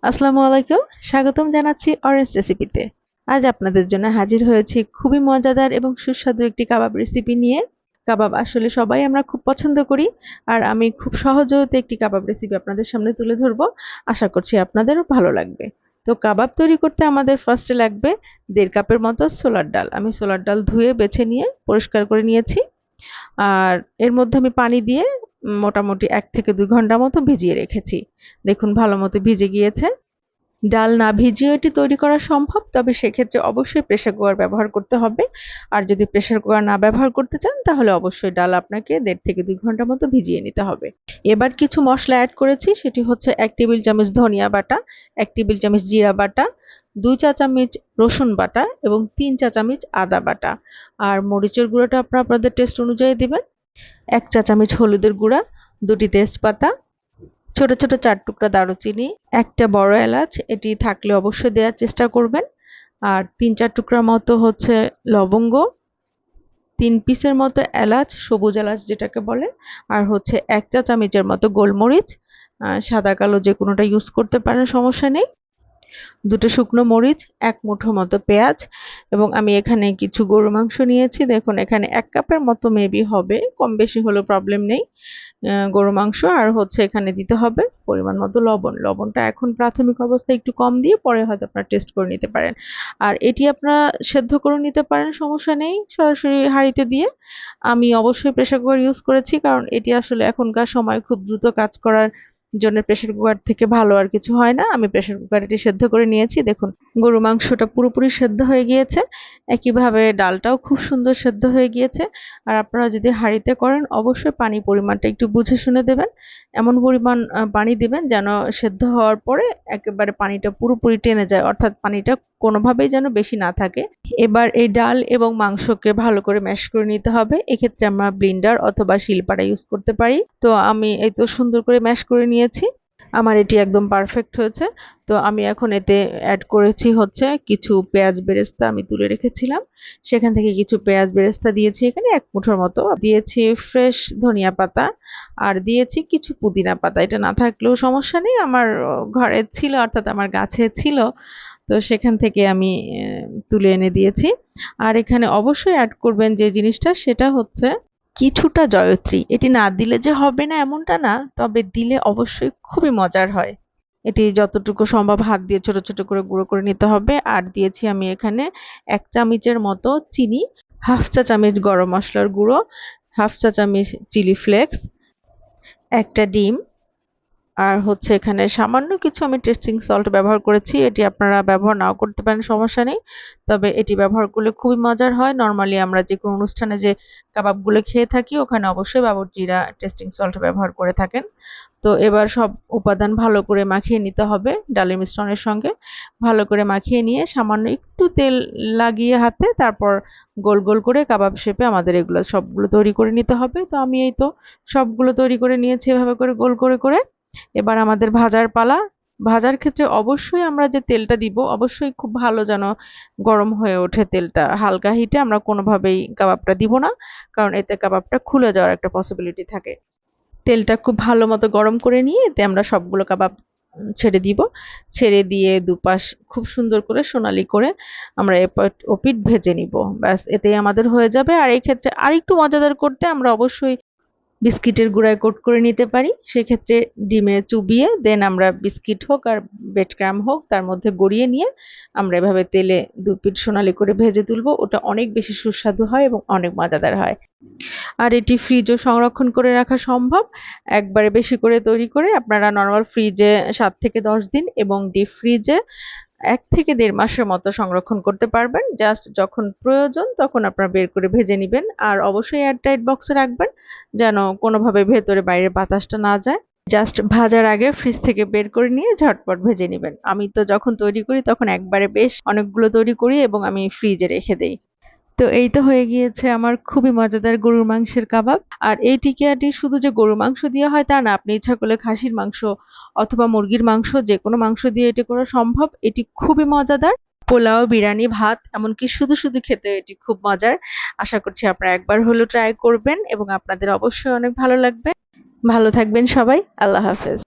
আসসালামু আলাইকুম। স্বাগতম জানাচ্ছি অরেঞ্জ রেসিপিতে। আজ আপনাদের জন্য হাজির হয়েছি খুবই মজাদার এবং সুস্বাদু একটি কাবাব রেসিপি নিয়ে। কাবাব আসলে সবাই আমরা খুব পছন্দ করি, আর আমি খুব সহজতে একটি কাবাব রেসিপি আপনাদের সামনে তুলে ধরবো। আশা করছি আপনাদেরও ভালো লাগবে। তো কাবাব তৈরি করতে আমাদের ফার্স্টে লাগবে 1.5 কাপের মতো ছোলার ডাল। আমি ছোলার ডাল ধুয়ে বেছে নিয়ে পরিষ্কার করে নিয়েছি। আর এর মধ্যে আমি পানি দিয়ে মোটামুটি 1 থেকে 2 ঘন্টা মতো ভিজিয়ে রেখেছি। দেখুন ভালো মতো ভিজে গিয়েছে। ডাল না ভিজিয়েও এটি তৈরি করা সম্ভব, তবে সেক্ষেত্রে অবশ্যই প্রেসার কুকার ব্যবহার করতে হবে। আর যদি প্রেসার কুকার না ব্যবহার করতে চান তাহলে অবশ্যই ডাল আপনাকে 1.5 থেকে 2 ঘন্টা মতো ভিজিয়ে নিতে হবে। এবার কিছু মশলা অ্যাড করেছি, সেটি হচ্ছে 1 টেবিল চামচ ধনিয়া বাটা, 1 টেবিল চামচ জিরা বাটা, 2 চা চামচ রসুন বাটা এবং 3 চা চামচ আদা বাটা। আর মরিচের গুঁড়োটা আপনারা আপনাদের টেস্ট অনুযায়ী দিবেন। 1 চা চামচ হলুদের গুঁড়া, 2টি তেজপাতা, ছোট ছোট 4 টুকরা দারুচিনি, একটা বড় এলাচ, এটি থাকলে অবশ্যই দেওয়ার চেষ্টা করবেন। আর 3-4 টুকরা মতো হচ্ছে লবঙ্গ, 3 পিসের মতো এলাচ, সবুজ এলাচ যেটাকে বলে, আর হচ্ছে 1 চা চামচের মতো গোলমরিচ, সাদা কালো যে কোনোটা ইউজ করতে পারেন, সমস্যা নেই। 2টো শুকনো মরিচ, 1 মুঠো মতো পেঁয়াজ, এবং আমি এখানে কিছু গরুর মাংস নিয়েছি। দেখুন এখানে 1 কাপের মতো মেবি হবে, কম বেশি হলেও প্রবলেম নেই। গরুর মাংস, আর হচ্ছে এখানে দিতে হবে পরিমাণ মতো লবণ। লবণটা এখন প্রাথমিক অবস্থায় একটু কম দিয়ে পরে হয়তো আপনারা টেস্ট করে নিতে পারেন। আর এটি আপনারা সেদ্ধ করে নিতে পারেন, সমস্যা নেই, সরাসরি হাঁড়িতে দিয়ে। আমি অবশ্যই প্রেসার কুকার ইউজ করেছি, কারণ এটি আসলে এখনকার সময় খুব দ্রুত কাজ করার জন্য প্রেসার কুকার থেকে ভালো আর কিছু হয় না। আমি প্রেসার কুকারে এটি সেদ্ধ করে নিয়েছি। দেখুন গরুর মাংসটা পুরোপুরি সেদ্ধ হয়ে গিয়েছে, একইভাবে ডালটাও খুব সুন্দর সেদ্ধ হয়ে গিয়েছে। আর আপনারা যদি হাঁড়িতে করেন অবশ্যই পানি পরিমাণটা একটু বুঝে শুনে দেবেন। এমন পরিমাণ পানি দিবেন যেন সেদ্ধ হওয়ার পরে একেবারে পানিটা পুরোপুরি টেনে যায়, অর্থাৎ পানিটা কোনোভাবেই যেন বেশি না থাকে। এবার এই ডাল এবং মাংসকে ভালো করে ম্যাশ করে নিতে হবে। এক্ষেত্রে আমরা ব্লেন্ডার অথবা শিলপাটা ইউজ করতে পারি। তো আমি এই তো সুন্দর করে ম্যাশ করে নিয়েছি। আমার এটি একদম পারফেক্ট হয়েছে। তো আমি এখন এতে অ্যাড করেছি হচ্ছে কিছু পেঁয়াজ বেরেস্তা আমি তুলে রেখেছিলাম, সেখান থেকে কিছু পেঁয়াজ বেরেস্তা দিয়েছি, এখানে 1 মুঠোর মতো দিয়েছি ফ্রেশ ধনিয়া পাতা, আর দিয়েছি কিছু পুদিনা পাতা। এটা না থাকলেও সমস্যা নেই, আমার ঘরে ছিল, অর্থাৎ আমার গাছে ছিল, তো সেখান থেকে আমি তুলে এনে দিয়েছি। আর এখানে অবশ্যই অ্যাড করবেন যে জিনিসটা, সেটা হচ্ছে কিছুটা জয়ত্রী। এটি না দিলে যে হবে না এমনটা না, তবে দিলে অবশ্যই খুবই মজার হয়। এটি যতটুকু সম্ভব হাত দিয়ে ছোট ছোট করে গুঁড়ো করে নিতে হবে। আর দিয়েছি আমি এখানে 1 চামচের মতো চিনি, 1/2 চা চামচ গরম মশলার গুঁড়ো, 1/2 চা চামচ চিলি ফ্লেক্স, একটা ডিম, আর হচ্ছে এখানে সামান্য কিছু আমি টেস্টিং সল্ট ব্যবহার করেছি। এটি আপনারা ব্যবহার নাও করতে পারেন, সমস্যা নেই, তবে এটি ব্যবহার করলে খুবই মজার হয়। নরমালি আমরা যে কোনো অনুষ্ঠানে যে কাবাবগুলো খেয়ে থাকি ওখানে অবশ্যই বাবুর্চিরা টেস্টিং সল্ট ব্যবহার করে থাকেন। তো এবার সব উপাদান ভালো করে মাখিয়ে নিতে হবে ডালের মিশ্রণের সঙ্গে। ভালো করে মাখিয়ে নিয়ে সামান্য একটু তেল লাগিয়ে হাতে, তারপর গোল গোল করে কাবাব শেপে আমাদের এগুলো সবগুলো তৈরি করে নিতে হবে। তো আমি এই তো সবগুলো তৈরি করে নিয়েছি এভাবে করে গোল করে করে। এবার আমাদের ভাজার পালা। ভাজার ক্ষেত্রে অবশ্যই আমরা যে তেলটা দিব অবশ্যই খুব ভালো যেন গরম হয়ে ওঠে তেলটা। হালকা হিটে আমরা কোনোভাবেই কাবাবটা দিব না, কারণ এতে কাবাবটা খুলে যাওয়ার একটা পসিবিলিটি থাকে। তেলটা খুব ভালো মতো গরম করে নিয়ে এতে আমরা সবগুলো কাবাব ছেড়ে দিব। ছেড়ে দিয়ে দুপাশ খুব সুন্দর করে সোনালি করে আমরা এপিঠ ওপিঠ ভেজে নিব। ব্যাস এতেই আমাদের হয়ে যাবে। আর এই ক্ষেত্রে আরেকটু মজাদার করতে আমরা অবশ্যই বিস্কিটের গুঁড়ায় কোট করে নিতে পারি। সেক্ষেত্রে ডিমে চুবিয়ে দেন আমরা বিস্কিট হোক আর ব্রেড ক্রাম্ব হোক তার মধ্যে গড়িয়ে নিয়ে আমরা এভাবে তেলে 2 পিঠ সোনালি করে ভেজে তুলবো। ওটা অনেক বেশি সুস্বাদু হয় এবং অনেক মজাদার হয়। আর এটি ফ্রিজও সংরক্ষণ করে রাখা সম্ভব। একবারে বেশি করে তৈরি করে আপনারা নরমাল ফ্রিজে 7 থেকে 10 দিন এবং ডিপ ফ্রিজে 1 থেকে 1.5 মাসের মতো সংরক্ষণ করতে পারবেন। জাস্ট যখন প্রয়োজন তখন আপনারা বের করে ভেজে নিবেন। আর অবশ্যই এয়ারটাইট বক্সে রাখবেন যেন কোনোভাবে ভেতরে বাইরে বাতাসটা না যায়। জাস্ট ভাজার আগে ফ্রিজ থেকে বের করে নিয়ে ঝটপট ভেজে নিবেন। আমি তো যখন তৈরি করি তখন একবারে বেশ অনেকগুলো তৈরি করি এবং আমি ফ্রিজে রেখে দেই। তো এই তো হয়ে গিয়েছে আমার খুবই মজাদার গরুর মাংসের কাবাব। আর এই টিকিয়াটি শুধু যে গরুর মাংস দিয়ে হয় তা না, আপনি ইচ্ছা করলে খাসির মাংস অথবা মুরগির মাংস যে কোনো মাংস দিয়ে এটি করা সম্ভব। এটি খুবই মজাদার। পোলাও, বিরিয়ানি, ভাত, এমনকি শুধু শুধু খেতে এটি খুব মজার। আশা করছি আপনারা একবার হলেও ট্রাই করবেন এবং আপনাদের অবশ্যই অনেক ভালো লাগবে। ভালো থাকবেন সবাই। আল্লাহ হাফেজ।